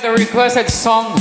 The requested song.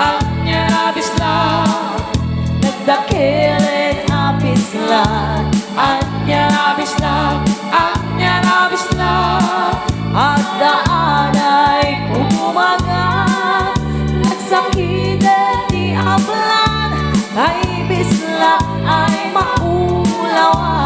Anya nabislan, nagdakirin apislan. Anya nabislan, at daan ay kumagat. Nagsakiden di ablan, ay bisla ay maulawan.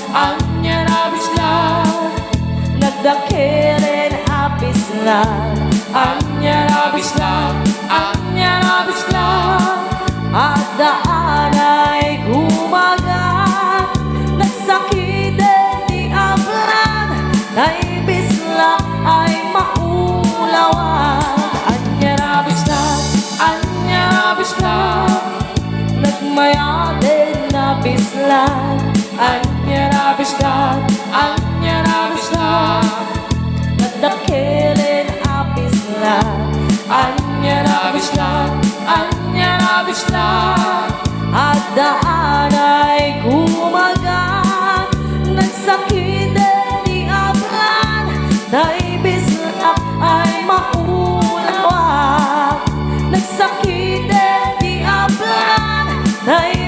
Anya nabislan, nagdakirin apislan. Anya nabislan, at daan ay kumagat. Nagsakiden di ablan, ay bisla ay maulawan. Anya nabislan, nagmayadin nabislan. Anya nabislan, nagdakirin apislan. Anya nabislan, at daan ay kumagat. Nagsakiden di ablan, ay bisla ay maulawan. Nagsakiden di ablan, ay